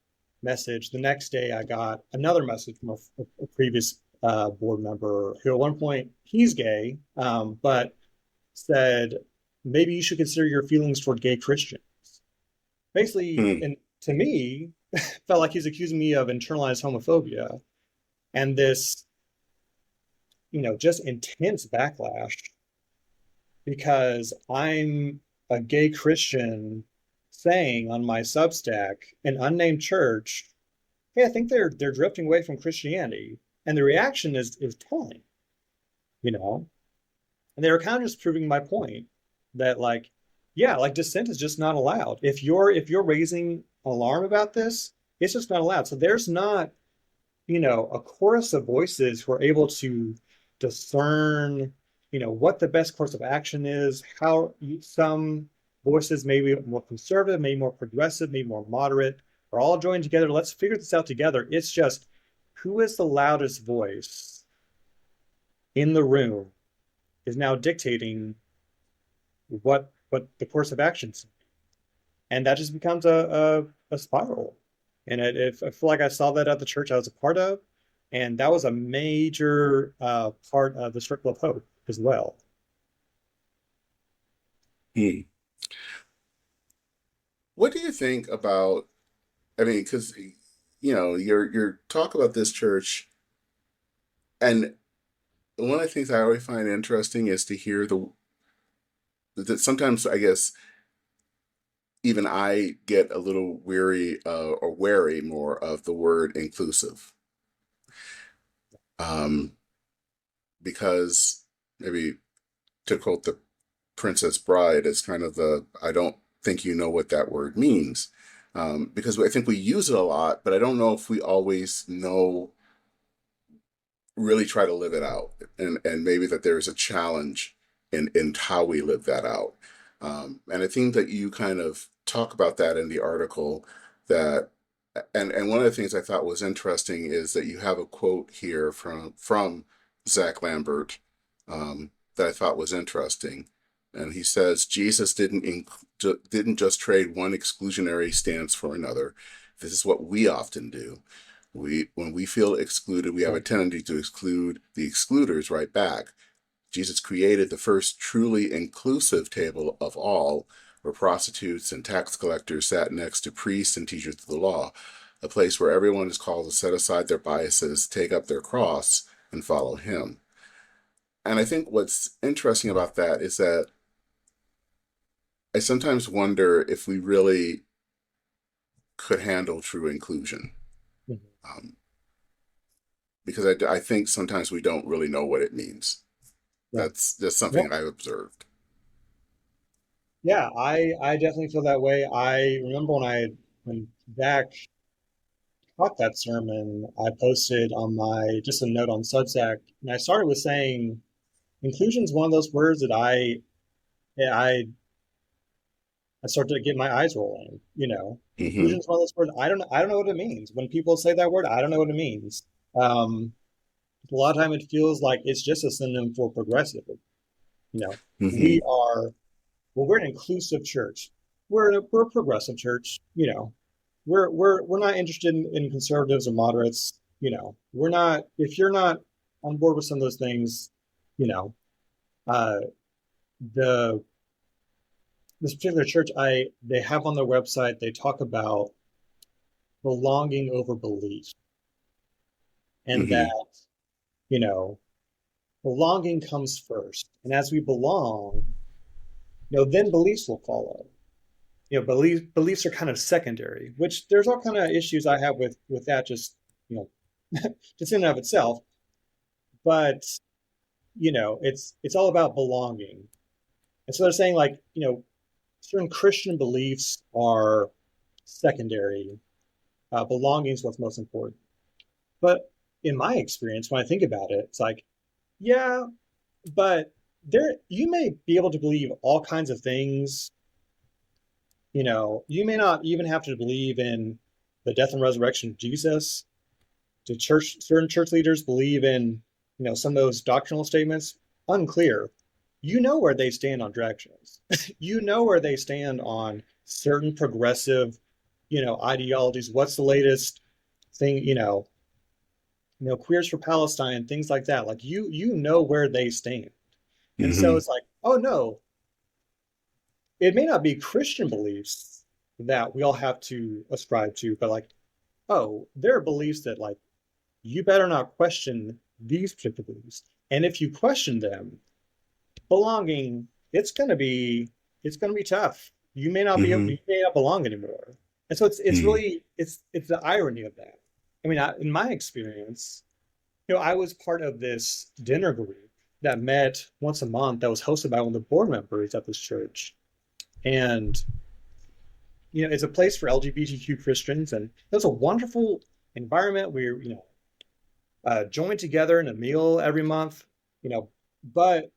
message. The next day, I got another message from a previous board member who, at one point, he's gay, but said maybe you should consider your feelings toward gay Christians. Basically,
Hmm.
and to me, felt like he's accusing me of internalized homophobia and this, just intense backlash because I'm a gay Christian saying on my Substack, an unnamed church hey, I think they're drifting away from Christianity. And the reaction is telling, you know? And they were kind of just proving my point that like, yeah, like dissent is just not allowed. If you're raising alarm about this, it's just not allowed. So there's not, a chorus of voices who are able to discern, what the best course of action is, how some voices maybe more conservative, maybe more progressive, maybe more moderate, are all joined together. Let's figure this out together. It's just who is the loudest voice in the room is now dictating what the course of actions, and that just becomes a spiral. And I feel like I saw that at the church I was a part of, and that was a major part of the Circle of Hope as well.
Hmm. What do you think about, I mean, because, your talk about this church, and one of the things I always find interesting is to hear that sometimes I guess even I get a little weary or wary more of the word inclusive. Um, because maybe to quote the Princess Bride, it's kind of I don't think you know what that word means. Because I think we use it a lot, but I don't know if we always know, really try to live it out. And maybe that there's a challenge in how we live that out. And I think that you kind of talk about that in the article that, and one of the things I thought was interesting is that you have a quote here from Zach Lambert, that I thought was interesting. And he says, Jesus didn't just trade one exclusionary stance for another. This is what we often do. When we feel excluded, we have a tendency to exclude the excluders right back. Jesus created the first truly inclusive table of all, where prostitutes and tax collectors sat next to priests and teachers of the law, a place where everyone is called to set aside their biases, take up their cross, and follow him. And I think what's interesting about that is that I sometimes wonder if we really could handle true inclusion.
Mhm.
Um, because I think sometimes we don't really know what it means.
Yeah.
That's just something
Well,
I've observed.
yeah, I definitely feel that way. I remember when Zach taught that sermon, I posted on my just a note on Substack, and I started with saying inclusion is one of those words that I I start to get my eyes rolling.
Hmm.
Inclusion is one of those words I don't know what it means. When people say that word, I don't know what it means. Um, a lot of time it feels like it's just a synonym for progressive. You know, we
Hmm.
are well, we're an inclusive church. We're a progressive church. We're not interested in conservatives or moderates. We're not. If you're not on board with some of those things, you know, uh, the this particular church, they have on their website, they talk about belonging over belief, and that
Hmm.
you know belonging comes first, and as we belong, then beliefs will follow. Beliefs are kind of secondary, which there's all kind of issues I have with that, just you know just in and of itself. But it's all about belonging, and so they're saying like certain Christian beliefs are secondary. Belonging is what's most important. But in my experience, when I think about it, it's like, yeah, but there you may be able to believe all kinds of things. You may not even have to believe in the death and resurrection of Jesus. Do certain church leaders believe in, some of those doctrinal statements? Unclear. You know where they stand on drag shows. You know where they stand on certain progressive, ideologies. What's the latest thing, queers for Palestine, things like that. Like you know where they stand. And so
Hmm.
it's like, oh no, it may not be Christian beliefs that we all have to ascribe to, but like, oh, there are beliefs that like you better not question these particular beliefs. And if you question them, belonging, it's gonna be tough. You may not
Hmm.
belong anymore. And so it's
Hmm.
really it's the irony of that. in my experience, I was part of this dinner group that met once a month that was hosted by one of the board members at this church. And, it's a place for LGBTQ Christians. And it was a wonderful environment. We, joined together in a meal every month, but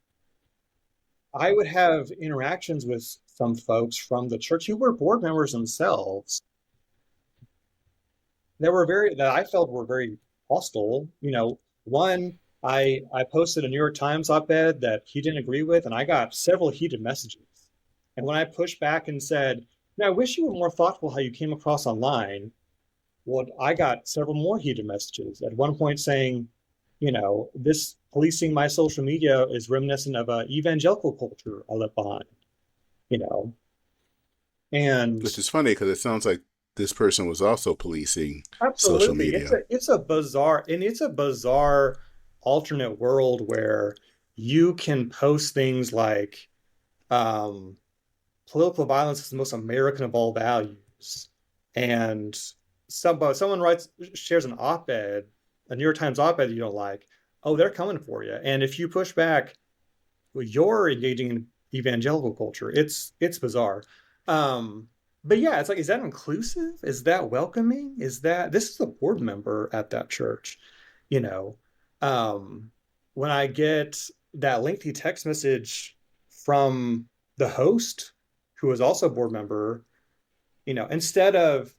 I would have interactions with some folks from the church who were board members themselves that I felt were very hostile. One, I posted a New York Times op-ed that he didn't agree with, and I got several heated messages. And when I pushed back and said, I wish you were more thoughtful how you came across online, well, I got several more heated messages. At one point saying, this policing my social media is reminiscent of a evangelical culture I left behind, you know. And
Which is funny because it sounds like this person was also policing social
absolutely,
media.
it's a bizarre alternate world where you can post things like um, political violence is the most American of all values, and someone shares an op-ed, a New York Times op-ed you don't like, oh, they're coming for you. And if you push back, well, you're engaging in evangelical culture. It's bizarre. Um, but yeah, it's like, is that inclusive? Is that welcoming? This is a board member at that church, you know? Um, when I get that lengthy text message from the host, who is also a board member, instead of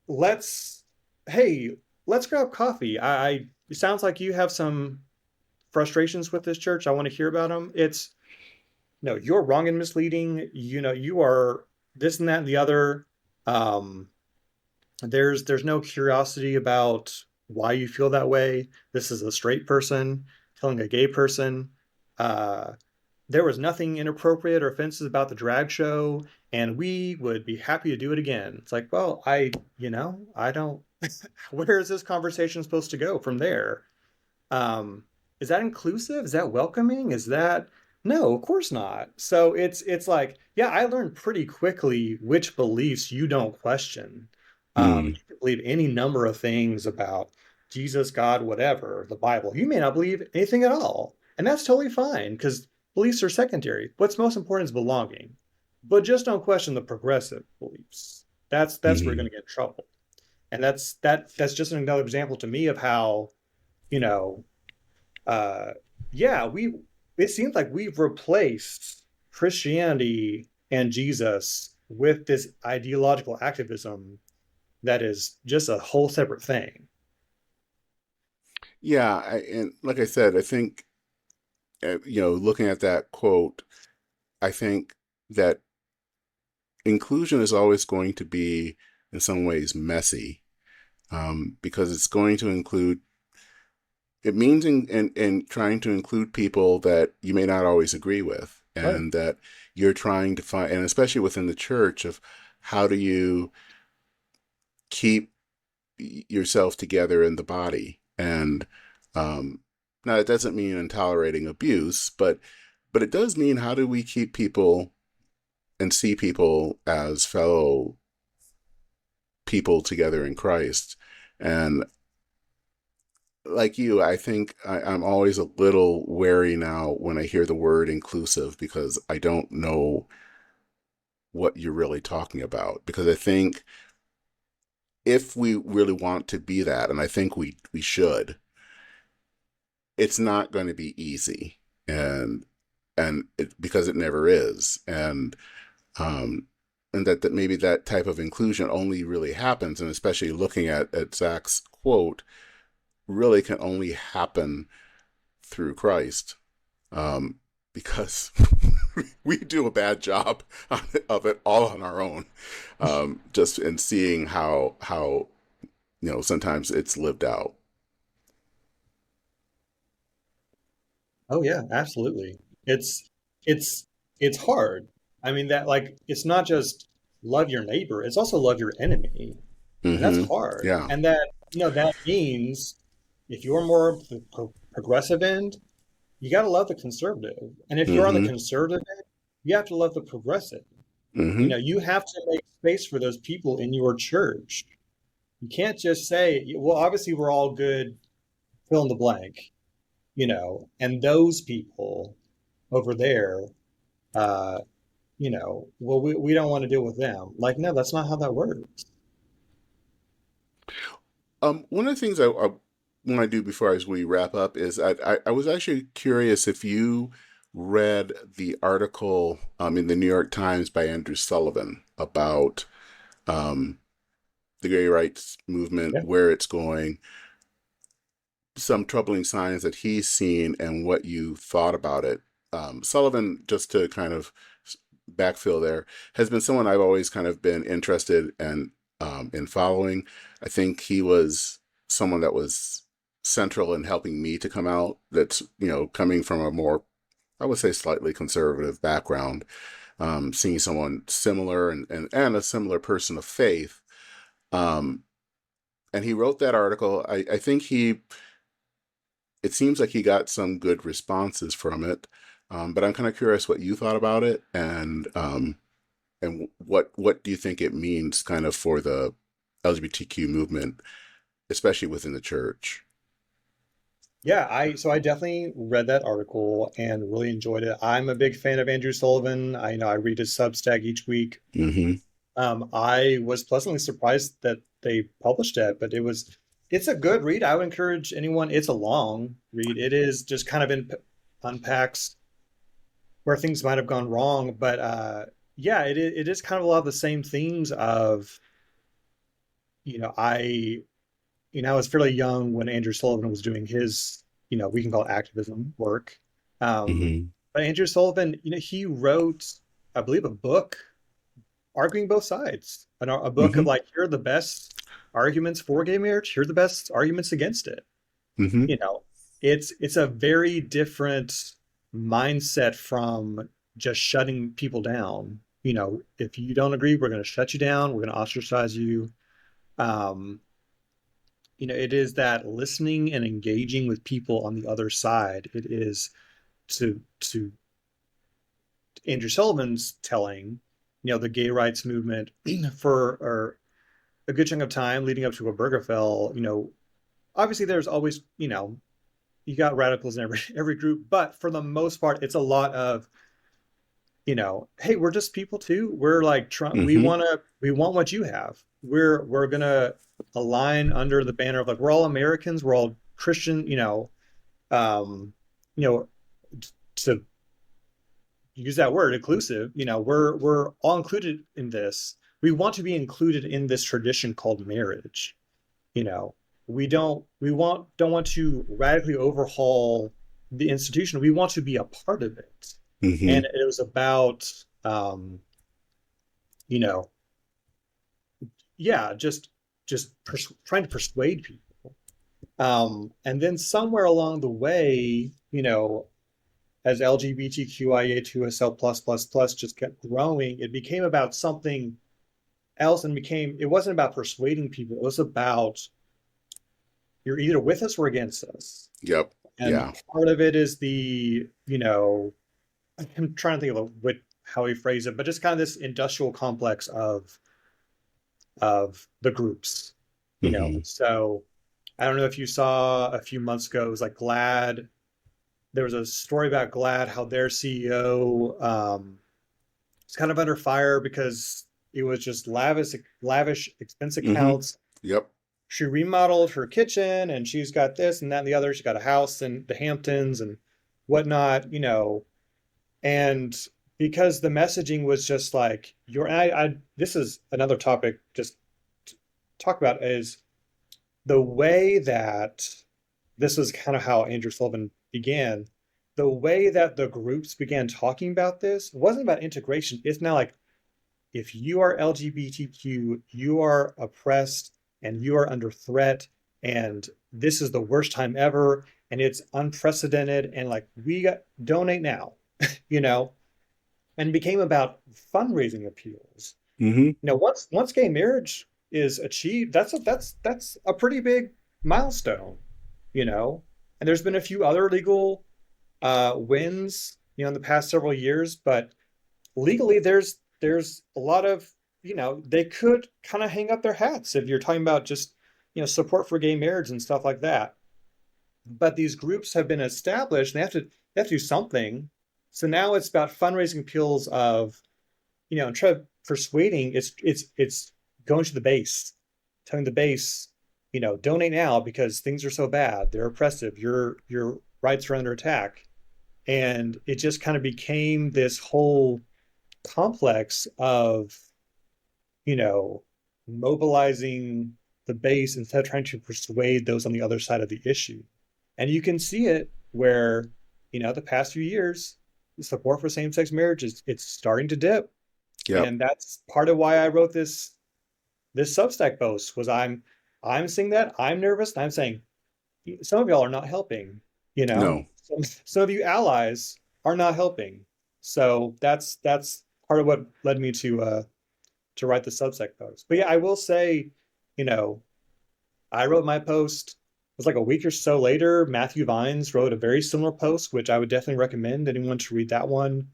let's, hey, let's grab coffee. It sounds like you have some frustrations with this church. I want to hear about them. It's no, you're wrong and misleading. You are this and that and the other. Um, there's no curiosity about why you feel that way. This is a straight person telling a gay person. Uh, there was nothing inappropriate or offensive about the drag show, and we would be happy to do it again. It's like, well, I don't. Where is this conversation supposed to go from there? Um, is that inclusive? Is that welcoming? Is that no? Of course not. So it's like, yeah, I learned pretty quickly which beliefs you don't question.
Hmm.
You can believe any number of things about Jesus, God, whatever, the Bible. You may not believe anything at all, and that's totally fine because beliefs are secondary. What's most important is belonging. But just don't question the progressive beliefs. That's where you're going
Hmm.
to get in trouble. And that's just another example to me of how, you know, uh, yeah, it seems like we've replaced Christianity and Jesus with this ideological activism that is just a whole separate thing.
Yeah, and like I said, I think looking at that quote, I think that inclusion is always going to be, in some ways, messy, because it's going to include. It means in trying to include people that you may not always agree with,
Right.
and that you're trying to find, and especially within the church, of how do you keep yourself together in the body. And now it doesn't mean intolerating abuse, but it does mean how do we keep people and see people as fellow people together in Christ. And like you, I think I'm always a little wary now when I hear the word inclusive, because I don't know what you're really talking about. Because I think if we really want to be that, and I think we should, it's not going to be easy, and because it never is, um, and that maybe that type of inclusion only really happens, and especially looking at Zach's quote, really can only happen through Christ, because we do a bad job of it all on our own, just in seeing how sometimes it's lived out.
Oh yeah, absolutely. It's it's it's hard. I mean that like it's not just love your neighbor, it's also love your enemy. And that's
Hmm.
hard.
Yeah.
And that means if you're more progressive end, you got to love the conservative. And if you're on the
Hmm.
conservative end, you have to love the progressive.
Hmm.
You have to make space for those people in your church. You can't just say, well, obviously we're all good, fill in the blank, and those people over there, uh, well, we don't want to deal with them. Like, no, that's not how that works.
One of the things I want to do before as we wrap up is I was actually curious if you read the article in the New York Times by Andrew Sullivan about um, the gay rights movement,
Yeah.
where it's going, some troubling signs that he's seen, and what you thought about it. Sullivan, just to kind of backfill there, has been someone I've always kind of been interested in following. I think he was someone that was central in helping me to come out. That's coming from a more, I would say, slightly conservative background. Seeing someone similar and a similar person of faith. Um, and he wrote that article. I think it seems like he got some good responses from it. But I'm kind of curious what you thought about it, and what do you think it means kind of for the LGBTQ movement, especially within the church?
Yeah, I definitely read that article and really enjoyed it. I'm a big fan of Andrew Sullivan. I read his Substack each week.
Mm-hmm.
I was pleasantly surprised that they published it, but it's a good read. I would encourage anyone. It's a long read. It is just kind of unpacks where things might have gone wrong, but yeah, it is kind of a lot of the same themes of, you know, I I was fairly young when Andrew Sullivan was doing his, we can call it activism work. Um,
Mm-hmm.
but Andrew Sullivan, he wrote, I believe, a book arguing both sides, a book of
Mm-hmm.
like, here are the best arguments for gay marriage, here are the best arguments against it.
Mm-hmm.
You know, it's a very different mindset from just shutting people down. If you don't agree, we're going to shut you down, we're going to ostracize you. Um, it is that listening and engaging with people on the other side. It is to Andrew Sullivan's telling, the gay rights movement for or a good chunk of time leading up to Obergefell, obviously there's always, you got radicals in every group, but for the most part, it's a lot of, hey, we're just people too. We're like
Mm-hmm.
we want what you have. We're gonna align under the banner of like we're all Americans, we're all Christian, um, you know, to use that word, inclusive, we're all included in this. We want to be included in this tradition called marriage. You know, don't want to radically overhaul the institution. We want to be a part of it.
Mm-hmm.
And it was about you know, yeah, trying to persuade people. And then somewhere along the way, as LGBTQIA2SL plus just kept growing, it became about something else and it wasn't about persuading people. It was about you're either with us or against us.
Yep.
And
Yeah.
part of it is I'm trying to think of how he phrased it, but just kind of this industrial complex of the groups,
Mm-hmm.
So I don't know if you saw a few months ago, it was like Glad. There was a story about Glad, how their CEO was kind of under fire because it was just lavish expense
Mm-hmm.
accounts.
Yep.
She remodeled her kitchen and she's got this and that and the other. She's got a house in the Hamptons and whatnot, and because the messaging was just like this is another topic just to talk about is the way that this was kind of how Andrew Sullivan began. The way that the groups began talking about this wasn't about integration. It's now like, if you are LGBTQ, you are oppressed and you are under threat, and this is the worst time ever, and it's unprecedented, and like we got donate now, you know, and became about fundraising appeals.
Mm-hmm.
Once gay marriage is achieved, that's a pretty big milestone, and there's been a few other legal wins, in the past several years, but legally there's a lot of they could kind of hang up their hats if you're talking about just, support for gay marriage and stuff like that. But these groups have been established, and they have to do something. So now it's about fundraising appeals of, and try persuading. It's going to the base, telling the base, donate now because things are so bad, they're oppressive, your rights are under attack, and it just kind of became this whole complex of, you know, mobilizing the base instead of trying to persuade those on the other side of the issue. And you can see it where, the past few years, the support for same-sex marriage it's starting to dip.
Yep.
And that's part of why I wrote this Substack post was I'm seeing that, I'm nervous, and I'm saying some of y'all are not helping,
No.
some of you allies are not helping. So that's part of what led me to write the Substack post. But yeah, I will say, you know, I wrote my post. It was like a week or so later. Matthew Vines wrote a very similar post, which I would definitely recommend anyone to read that one.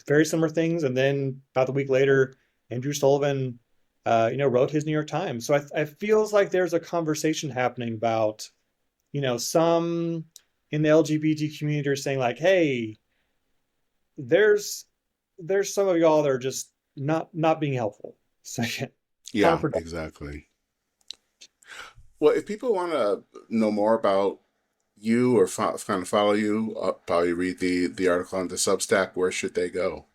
Very similar things. And then about a week later, Andrew Sullivan, wrote his New York Times. So I feels like there's a conversation happening about, some in the LGBT community are saying like, hey, there's some of y'all that are just not being helpful. So
Yeah,
counterproductive.
exactly. Well, if people want to know more about you or kind of follow you, probably read the article on the Substack, where should they go?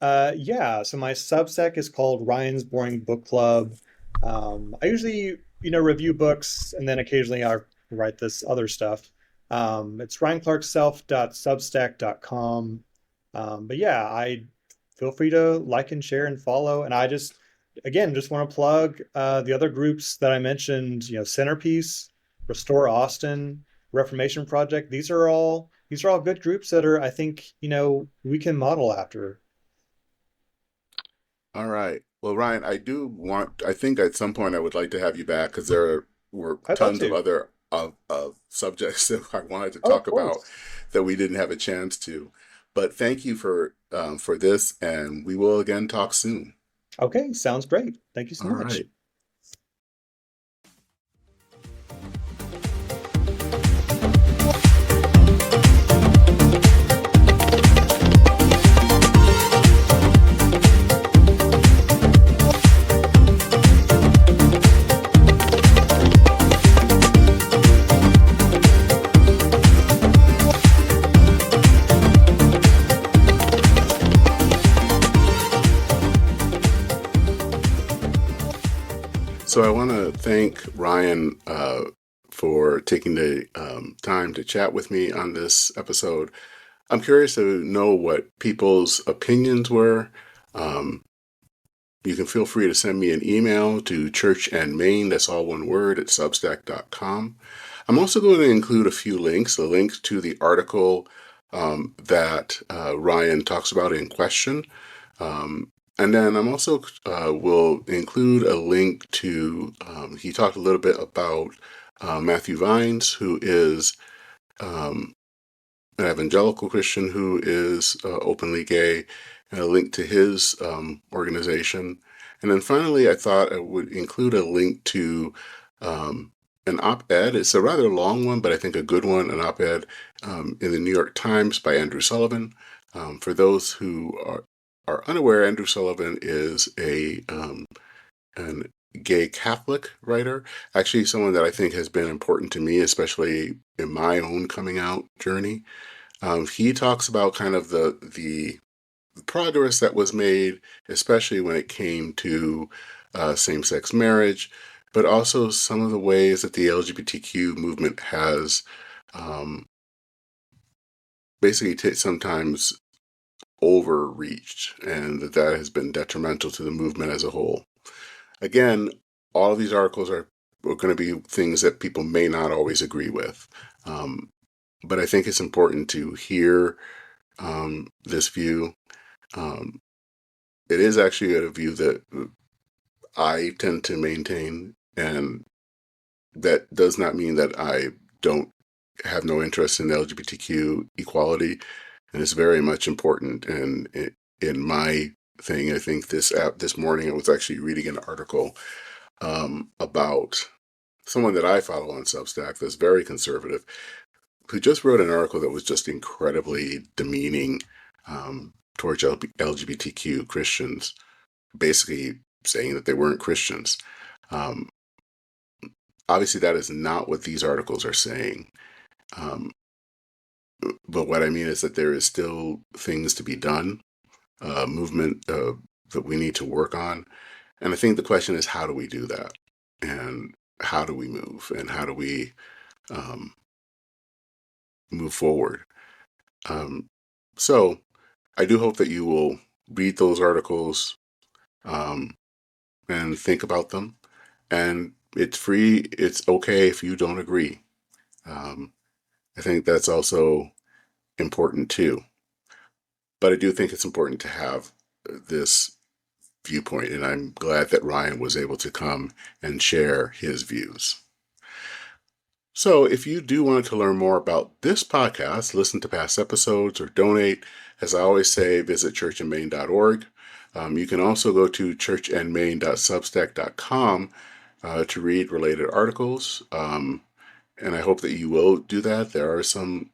Yeah, so my Substack is called Ryan's Boring Book Club. I usually, review books and then occasionally I write this other stuff. It's ryanclarkself.substack.com. But yeah, I feel free to like and share and follow. And I just want to plug the other groups that I mentioned, Centerpiece, Restore Austin, Reformation Project. These are all good groups that I think, we can model after.
All right. Well, Ryan, I think at some point I would like to have you back because there were
I'd love
tons of
to.
other of subjects that I wanted to
Oh, of
talk about
course.
that we didn't have a chance to. But thank you for this, and we will again talk soon.
Okay, sounds great. Thank you so
All
much.
right. So I want to thank Ryan for taking the time to chat with me on this episode. I'm curious to know what people's opinions were. Um, you can feel free to send me an email to churchandmain, that's all one word, at substack.com. I'm also going to include a few links, a link to the article that Ryan talks about in question. And then I'm also will include a link to, he talked a little bit about Matthew Vines, who is um, an evangelical Christian who is openly gay, and a link to his organization. And then finally, I thought I would include a link to um, an op-ed. It's a rather long one, but I think a good one, an op-ed in the New York Times by Andrew Sullivan. For those who are unaware, Andrew Sullivan is an gay Catholic writer, actually someone that I think has been important to me, especially in my own coming out journey. He talks about kind of the progress that was made, especially when it came to same-sex marriage, but also some of the ways that the LGBTQ movement has basically sometimes overreached, and that has been detrimental to the movement as a whole. Again, all of these articles are going to be things that people may not always agree with. But I think it's important to hear this view. Um, it is actually a view that I tend to maintain, and that does not mean that I don't have no interest in LGBTQ equality, and it's very much important in my thing. I think this morning I was actually reading an article about someone that I follow on Substack that's very conservative, who just wrote an article that was just incredibly demeaning towards LGBTQ Christians, basically saying that they weren't Christians. Um, Obviously, that is not what these articles are saying. Um, but what I mean is that there is still things to be done, movement that we need to work on. And I think the question is, how do we do that? And how do we move? And how do we um, move forward? Um, so I do hope that you will read those articles um, and think about them. And it's free. It's okay if you don't agree. Um, I think that's also important too. But I do think it's important to have this viewpoint, and I'm glad that Ryan was able to come and share his views. So, if you do want to learn more about this podcast, listen to past episodes, or donate, as I always say, visit churchandmain.org. You can also go to churchandmain.substack.com to read related articles. And I hope that you will do that. There are some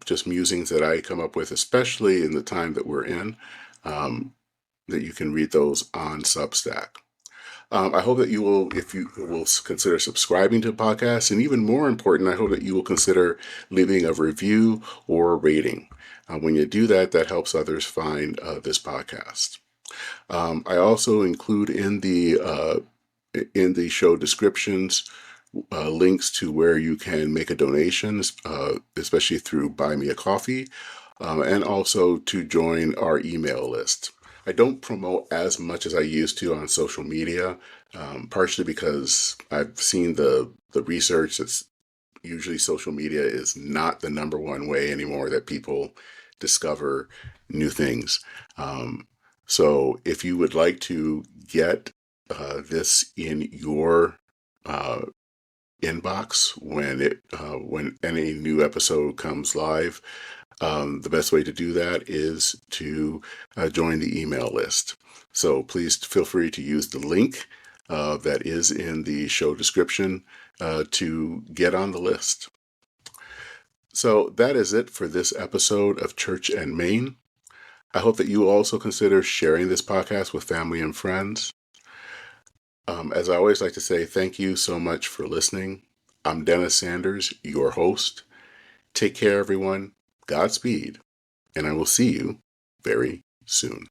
just musings that I come up with, especially in the time that we're in, that you can read those on Substack. I hope that you will, if you will consider subscribing to the podcast, and even more important, I hope that you will consider leaving a review or a rating. When you do that, that helps others find this podcast. I also include in the show descriptions links to where you can make a donation, especially through Buy Me a Coffee, and also to join our email list. I don't promote as much as I used to on social media, partially because I've seen the research that's usually social media is not the number one way anymore that people discover new things. So if you would like to get this in your inbox when any new episode comes live, the best way to do that is to join the email list. So please feel free to use the link that is in the show description to get on the list. So that is it for this episode of Church and Main. I hope that you will also consider sharing this podcast with family and friends. As I always like to say, thank you so much for listening. I'm Dennis Sanders, your host. Take care, everyone. Godspeed, and I will see you very soon.